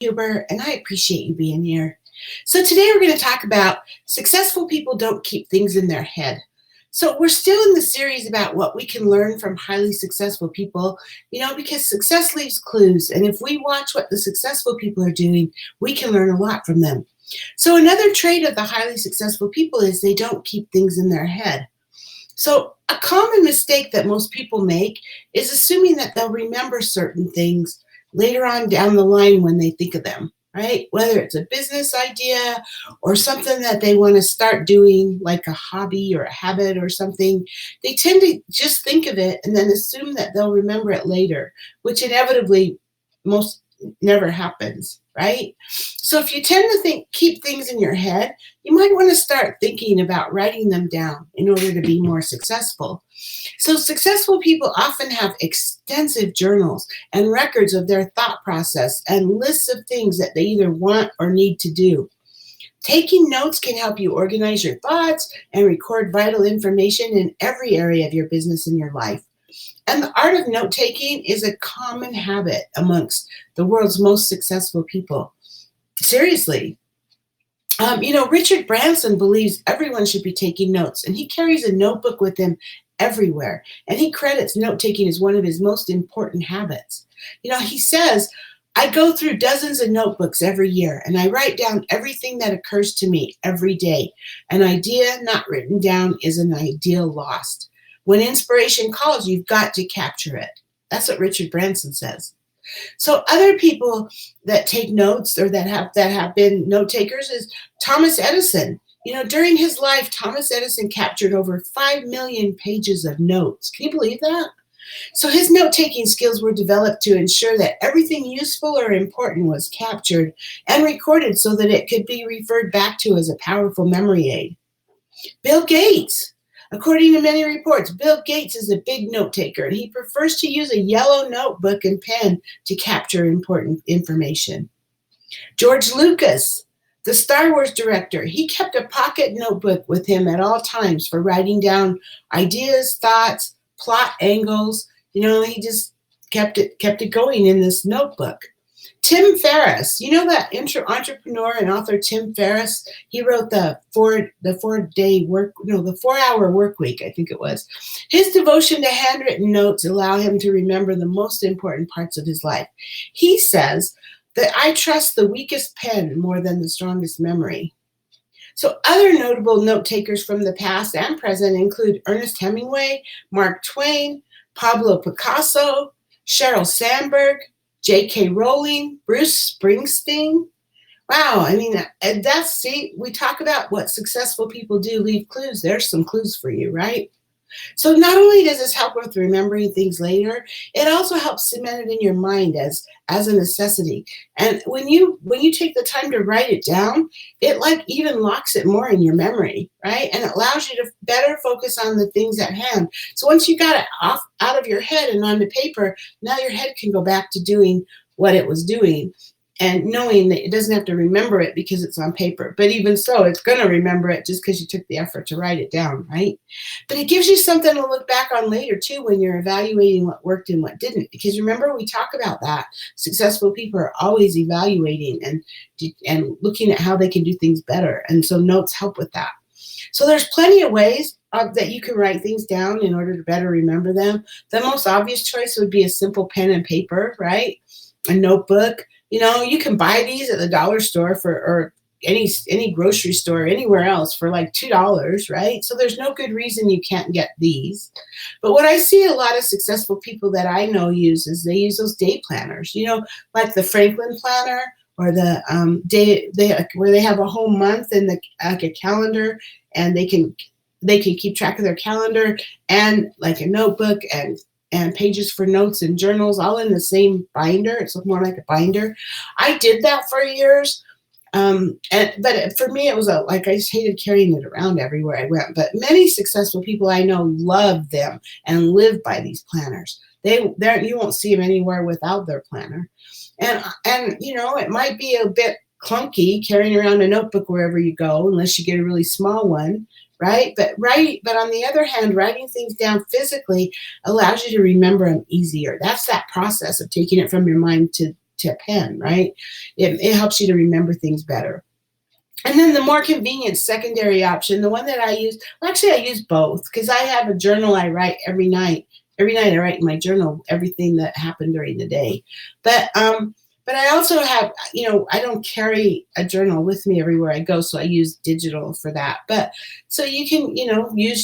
Huber, and I appreciate you being here. So, today we're going to talk about successful people don't keep things in their head. So, we're still in the series about what we can learn from highly successful people, because success leaves clues. And if we watch what the successful people are doing, we can learn a lot from them. So, another trait of the highly successful people is they don't keep things in their head. So, a common mistake that most people make is assuming that they'll remember certain things later on down the line when they think of them, right? Whether it's a business idea or something that they want to start doing, like a hobby or a habit or something, they tend to just think of it and then assume that they'll remember it later, which inevitably most never happens, right? So if you tend to keep things in your head, you might want to start thinking about writing them down in order to be more successful. So successful people often have extensive journals and records of their thought process and lists of things that they either want or need to do. Taking notes can help you organize your thoughts and record vital information in every area of your business and your life. And the art of note taking is a common habit amongst the world's most successful people. Seriously. Richard Branson believes everyone should be taking notes, and he carries a notebook with him everywhere. And he credits note taking as one of his most important habits. He says, I go through dozens of notebooks every year, and I write down everything that occurs to me every day. An idea not written down is an idea lost. When inspiration calls, you've got to capture it. That's what Richard Branson says. So other people that take notes or that have been note takers is Thomas Edison. During his life, Thomas Edison captured over 5 million pages of notes. Can you believe that? So his note-taking skills were developed to ensure that everything useful or important was captured and recorded so that it could be referred back to as a powerful memory aid. Bill Gates. According to many reports, Bill Gates is a big note taker, and he prefers to use a yellow notebook and pen to capture important information. George Lucas, the Star Wars director, he kept a pocket notebook with him at all times for writing down ideas, thoughts, plot angles. He just kept it going in this notebook. Tim Ferriss, that entrepreneur and author Tim Ferriss, he wrote the 4-hour work week, I think it was. His devotion to handwritten notes allow him to remember the most important parts of his life. He says that I trust the weakest pen more than the strongest memory. So other notable note takers from the past and present include Ernest Hemingway, Mark Twain, Pablo Picasso, Sheryl Sandberg, J.K. Rowling, Bruce Springsteen. Wow, we talk about what successful people do, leave clues. There's some clues for you, right? So not only does this help with remembering things later, it also helps cement it in your mind as a necessity. And when you take the time to write it down, it even locks it more in your memory, right? And it allows you to better focus on the things at hand. So once you got it out of your head and onto paper, now your head can go back to doing what it was doing. And knowing that it doesn't have to remember it because it's on paper. But even so, it's going to remember it just because you took the effort to write it down, right? But it gives you something to look back on later, too, when you're evaluating what worked and what didn't. Because remember, we talk about that. Successful people are always evaluating and looking at how they can do things better. And so notes help with that. So there's plenty of ways that you can write things down in order to better remember them. The most obvious choice would be a simple pen and paper, right? A notebook. You can buy these at the dollar store or any grocery store, anywhere else for like $2, right? So there's no good reason you can't get these. But what I see a lot of successful people that I know use is they use those day planners, like the Franklin planner or the where they have a whole month and a calendar, and they can keep track of their calendar and like a notebook and pages for notes and journals all in the same binder. It's more like a binder. I did that for years. But for me, it was I just hated carrying it around everywhere I went. But many successful people I know love them and live by these planners. You won't see them anywhere without their planner. And it might be a bit clunky carrying around a notebook wherever you go, unless you get a really small one. Right? But on the other hand, writing things down physically allows you to remember them easier. That's that process of taking it from your mind to to a pen, right? It helps you to remember things better. And then the more convenient secondary option, the one that I use, well, actually I use both because I have a journal I write every night. Every night I write in my journal everything that happened during the day. But I also have, I don't carry a journal with me everywhere I go, so I use digital for that. But so you can,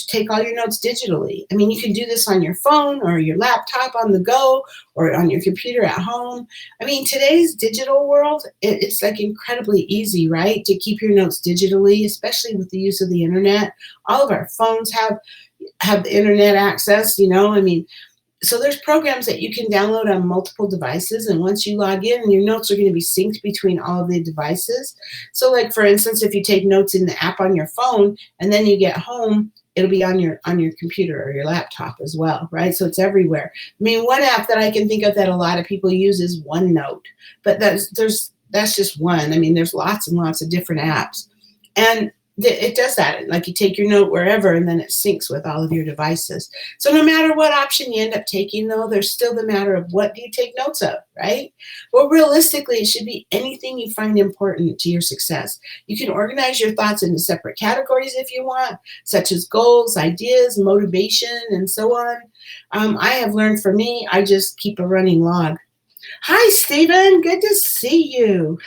take all your notes digitally. I mean, you can do this on your phone or your laptop on the go or on your computer at home. I mean, today's digital world, it's like incredibly easy, right? To keep your notes digitally, especially with the use of the internet. All of our phones have the internet access, I mean, so there's programs that you can download on multiple devices, and once you log in, your notes are going to be synced between all of the devices. So like, for instance, if you take notes in the app on your phone and then you get home, it'll be on your computer or your laptop as well, right? So it's everywhere. I mean, one app that I can think of that a lot of people use is OneNote, but that's just one. I mean, there's lots and lots of different apps, and it does that. Like, you take your note wherever and then it syncs with all of your devices. So no matter what option you end up taking, though, there's still the matter of what do you take notes of, right? Well, realistically, it should be anything you find important to your success. You can organize your thoughts into separate categories if you want, such as goals, ideas, motivation, and so on. I have learned, for me, I just keep a running log. Hi, Stephen. Good to see you.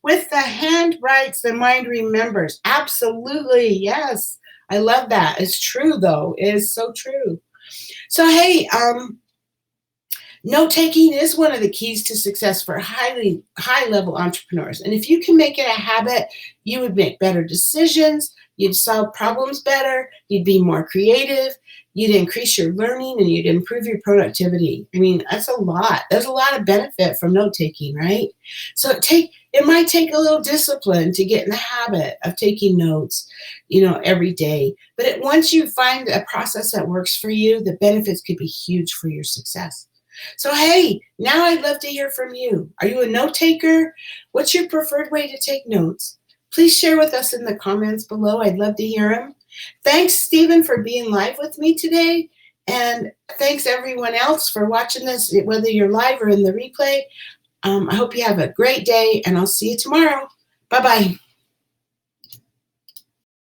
With the hand writes, the mind remembers. Absolutely. Yes. I love that. It's true, though. It is so true. So, hey, note taking is one of the keys to success for high level entrepreneurs. And if you can make it a habit, you would make better decisions. You'd solve problems better. You'd be more creative. You'd increase your learning and you'd improve your productivity. I mean, that's a lot. There's a lot of benefit from note taking, right? So it might take a little discipline to get in the habit of taking notes, every day. But once you find a process that works for you, the benefits could be huge for your success. So, hey, now I'd love to hear from you. Are you a note taker? What's your preferred way to take notes? Please share with us in the comments below. I'd love to hear them. Thanks, Stephen, for being live with me today. And thanks, everyone else, for watching this, whether you're live or in the replay. I hope you have a great day, and I'll see you tomorrow. Bye-bye.